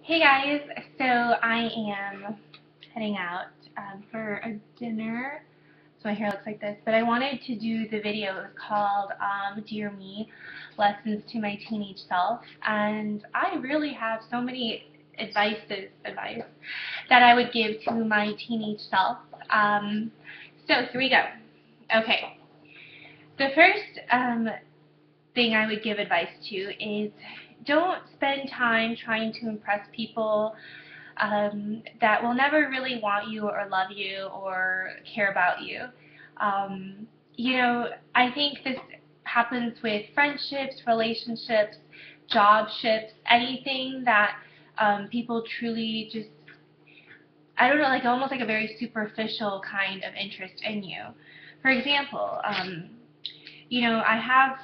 Hey guys, so I am heading out for a dinner. So my hair looks like this, but I wanted to do the video. It was called Dear Me, Lessons to My Teenage Self, and I really have so many advice that I would give to my teenage self. So here we go. Okay, the first thing I would give advice to is don't spend time trying to impress people that will never really want you or love you or care about you. I think this happens with friendships, relationships, jobships, anything that people truly just, I don't know, like almost like a very superficial kind of interest in you. For example, I have,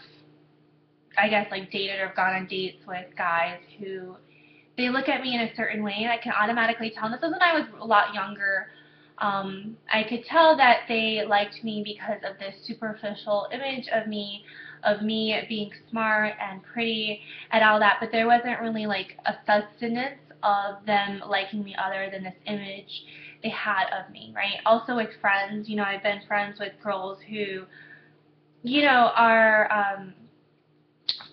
I guess, like dated or gone on dates with guys who they look at me in a certain way, and I can automatically tell. And this was when I was a lot younger. I could tell that they liked me because of this superficial image of me being smart and pretty and all that. But there wasn't really like a sustenance of them liking me other than this image they had of me, right? Also with friends, I've been friends with girls who, are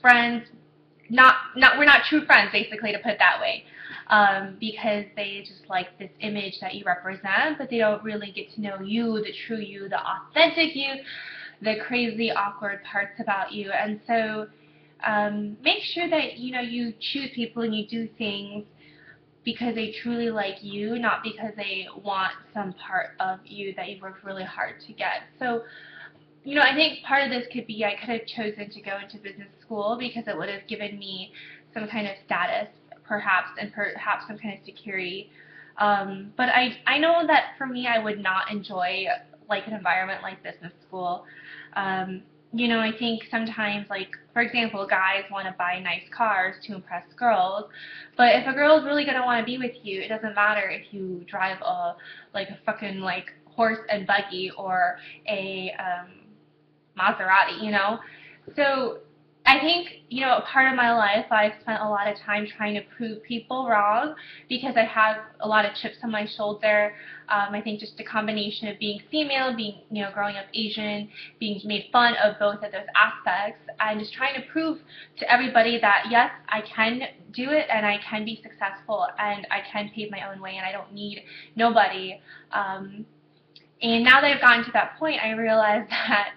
friends not we're not true friends, basically, to put it that way, because they just like this image that you represent, but they don't really get to know you, the true you, the authentic you, the crazy awkward parts about you. And so make sure that you choose people and you do things because they truly like you, not because they want some part of you that you worked really hard to get. So I think part of this could be I could have chosen to go into business school because it would have given me some kind of status, perhaps, and perhaps some kind of security. But I know that for me, I would not enjoy like an environment like business school. I think sometimes, like, for example, guys want to buy nice cars to impress girls, but if a girl is really going to want to be with you, it doesn't matter if you drive a fucking, like, horse and buggy or a Maserati. So I think, a part of my life I've spent a lot of time trying to prove people wrong because I have a lot of chips on my shoulder. I think just a combination of being female, being, growing up Asian, being made fun of both of those aspects, and just trying to prove to everybody that, yes, I can do it and I can be successful and I can pave my own way and I don't need nobody. And now that I've gotten to that point, I realize that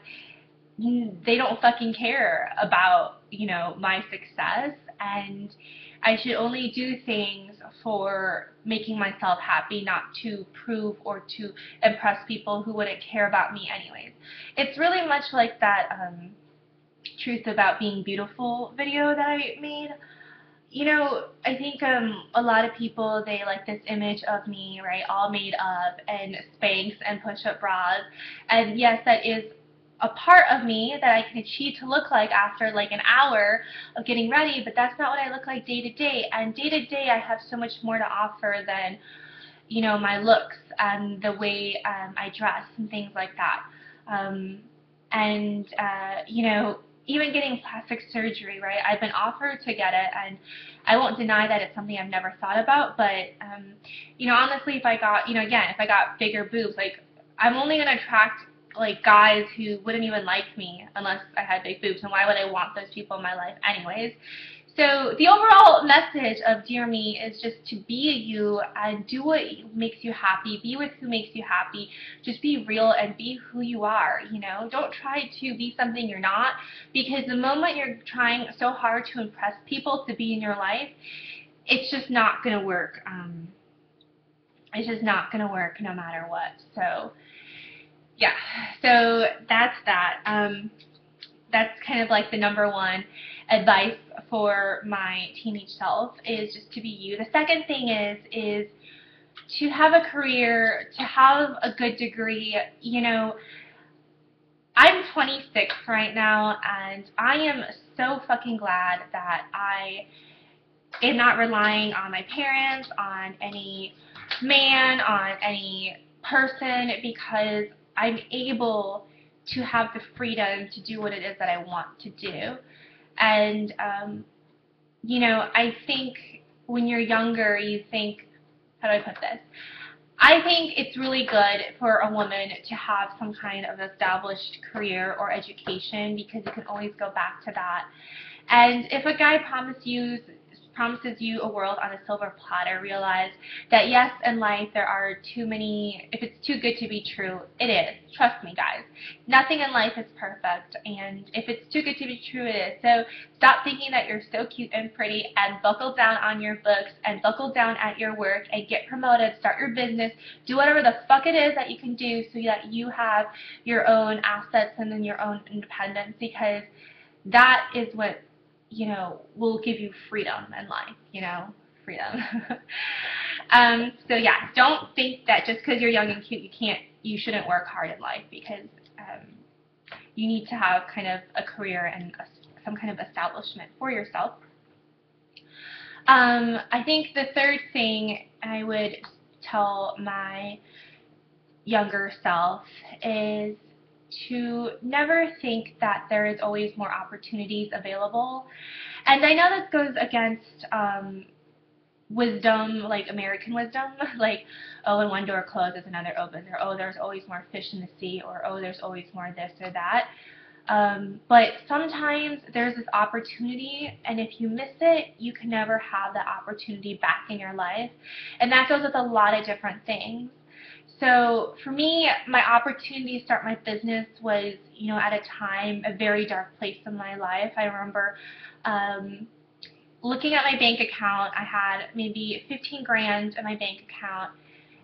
they don't fucking care about, my success, and I should only do things for making myself happy, not to prove or to impress people who wouldn't care about me anyways. It's really much like that Truth About Being Beautiful video that I made. I think a lot of people, they like this image of me, right, all made up and Spanx and push-up bras, and yes, that is a part of me that I can achieve to look like after like an hour of getting ready, but that's not what I look like day to day. And day to day I have so much more to offer than, my looks and the way I dress and things like that. And even getting plastic surgery, right? I've been offered to get it, and I won't deny that it's something I've never thought about, but honestly, if I got, again, if I got bigger boobs, like, I'm only going to attract like guys who wouldn't even like me unless I had big boobs, and why would I want those people in my life anyways? So the overall message of Dear Me is just to be you and do what makes you happy, be with who makes you happy, just be real and be who you are, Don't try to be something you're not, because the moment you're trying so hard to impress people to be in your life, it's just not going to work. It's just not going to work no matter what. So yeah, so that's that. That's kind of like the number one advice for my teenage self, is just to be you. The second thing is to have a career, to have a good degree. I'm 26 right now, and I am so fucking glad that I am not relying on my parents, on any man, on any person, because I'm able to have the freedom to do what it is that I want to do. And, I think when you're younger, you think, how do I put this? I think it's really good for a woman to have some kind of established career or education because you can always go back to that. And if a guy promises you a world on a silver platter, realize that yes, in life there are too many, if it's too good to be true, it is. Trust me, guys. Nothing in life is perfect, and if it's too good to be true, it is. So stop thinking that you're so cute and pretty and buckle down on your books and buckle down at your work and get promoted, start your business, do whatever the fuck it is that you can do so that you have your own assets and then your own independence, because that is what, will give you freedom in life, freedom. So yeah, don't think that just because you're young and cute, you shouldn't work hard in life, because you need to have kind of a career and some kind of establishment for yourself. I think the third thing I would tell my younger self is to never think that there is always more opportunities available. And I know this goes against wisdom, like American wisdom, like, oh, when one door closes, another opens, or oh, there's always more fish in the sea, or oh, there's always more this or that. But sometimes there's this opportunity, and if you miss it, you can never have that opportunity back in your life. And that goes with a lot of different things. So for me, my opportunity to start my business was, at a time, a very dark place in my life. I remember looking at my bank account. I had maybe 15 grand in my bank account.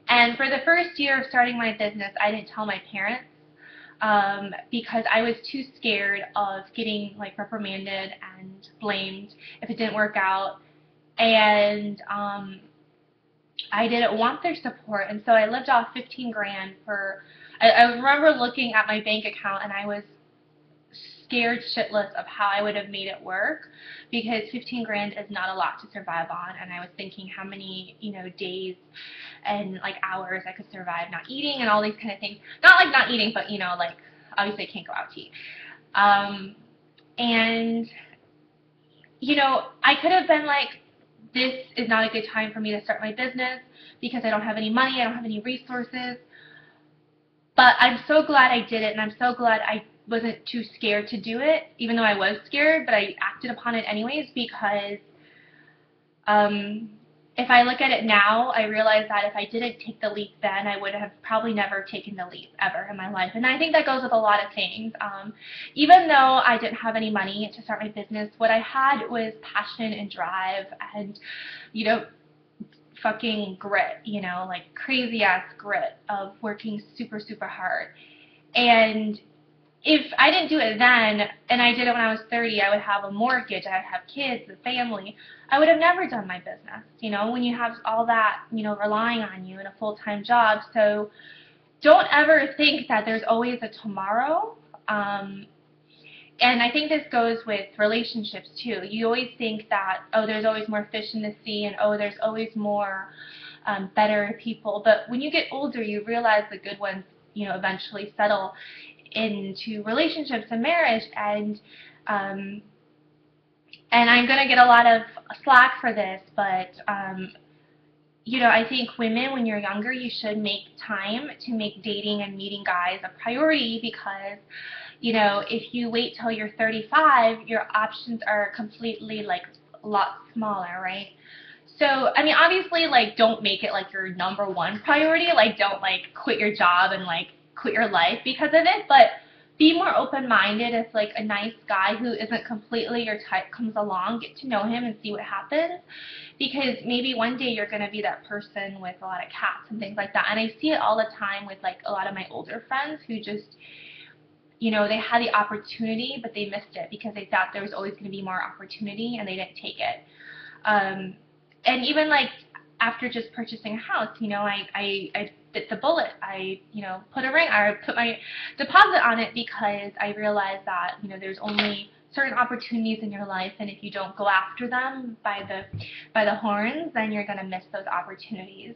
And for the first year of starting my business, I didn't tell my parents because I was too scared of getting reprimanded and blamed if it didn't work out. And I didn't want their support, and so I lived off 15 grand for, I remember looking at my bank account and I was scared shitless of how I would have made it work, because 15 grand is not a lot to survive on, and I was thinking how many, days and hours I could survive not eating and all these kind of things. Not not eating, but obviously I can't go out to eat. And I could have been like, this is not a good time for me to start my business because I don't have any money, I don't have any resources. But I'm so glad I did it, and I'm so glad I wasn't too scared to do it, even though I was scared, but I acted upon it anyways, because if I look at it now, I realize that if I didn't take the leap then, I would have probably never taken the leap ever in my life. And I think that goes with a lot of things. Even though I didn't have any money to start my business, what I had was passion and drive and, fucking grit, crazy ass grit of working super, super hard. And if I didn't do it then, and I did it when I was 30, I would have a mortgage, I would have kids, a family. I would have never done my business, when you have all that, relying on you in a full-time job. So don't ever think that there's always a tomorrow. And I think this goes with relationships too. You always think that, oh, there's always more fish in the sea, and oh, there's always more better people. But when you get older, you realize the good ones, eventually settle into relationships and marriage. And I'm going to get a lot of slack for this, but I think women, when you're younger, you should make time to make dating and meeting guys a priority, because if you wait till you're 35, your options are completely a lot smaller, right? So, I mean, obviously, don't make it your number one priority. Don't quit your job and quit your life because of it, but be more open-minded. If a nice guy who isn't completely your type comes along, get to know him and see what happens, because maybe one day you're going to be that person with a lot of cats and things like that. And I see it all the time with a lot of my older friends who just, they had the opportunity, but they missed it because they thought there was always going to be more opportunity, and they didn't take it. And even after just purchasing a house, I bit the bullet. I, put a ring, I put my deposit on it, because I realized that, there's only certain opportunities in your life, and if you don't go after them by the horns, then you're going to miss those opportunities.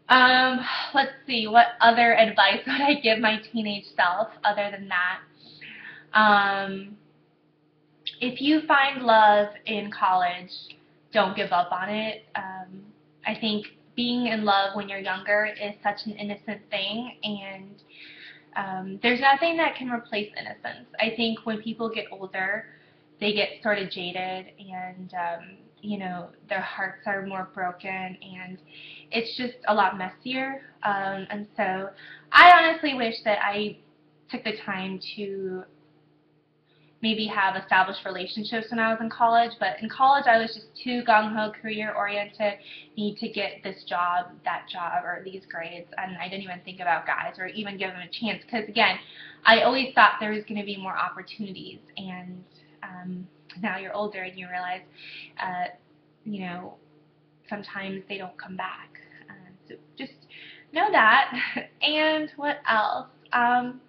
Let's see, what other advice would I give my teenage self other than that? If you find love in college, don't give up on it. I think being in love when you're younger is such an innocent thing, and there's nothing that can replace innocence. I think when people get older, they get sort of jaded, and their hearts are more broken, and it's just a lot messier. And so I honestly wish that I took the time to maybe have established relationships when I was in college, but in college I was just too gung-ho, career-oriented, need to get this job, that job, or these grades, and I didn't even think about guys or even give them a chance, because again, I always thought there was going to be more opportunities, and now you're older and you realize, you know, sometimes they don't come back. So just know that. And what else? Um,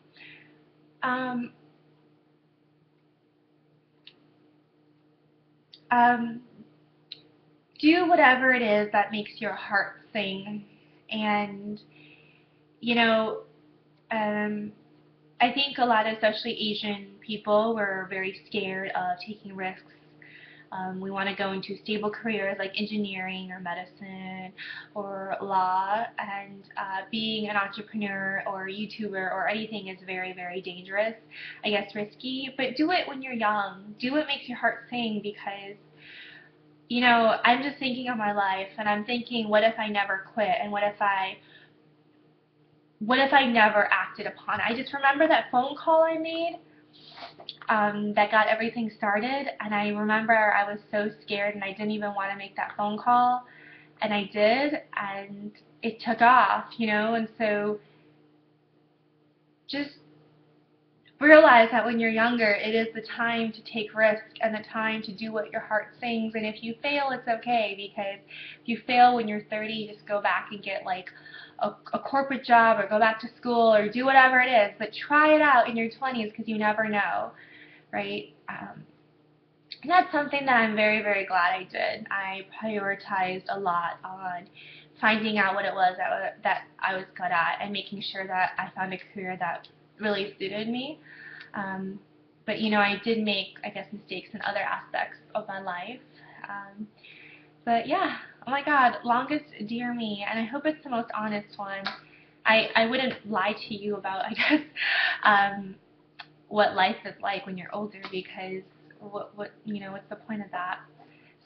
do whatever it is that makes your heart sing. And, you know, um, I think a lot of, especially Asian people, were very scared of taking risks. We want to go into stable careers like engineering or medicine or law, and being an entrepreneur or a YouTuber or anything is very, very dangerous, I guess risky, but do it when you're young. Do what makes your heart sing, because I'm just thinking of my life, and I'm thinking, what if I never quit, and what if I never acted upon it? I just remember that phone call I made that got everything started, and I remember I was so scared and I didn't even want to make that phone call, and I did, and it took off, and so just realize that when you're younger, it is the time to take risks and the time to do what your heart sings, and if you fail, it's okay, because if you fail when you're 30, just go back and get like a corporate job or go back to school or do whatever it is, but try it out in your 20s, because you never know. Right? And that's something that I'm very, very glad I did. I prioritized a lot on finding out what it was that I was good at, and making sure that I found a career that really suited me. But I did make, I guess, mistakes in other aspects of my life. But yeah, oh my God, longest Dear Me, and I hope it's the most honest one. I wouldn't lie to you about, I guess, what life is like when you're older, because what's the point of that?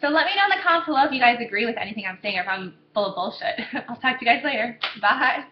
So let me know in the comments below if you guys agree with anything I'm saying or if I'm full of bullshit. I'll talk to you guys later. Bye.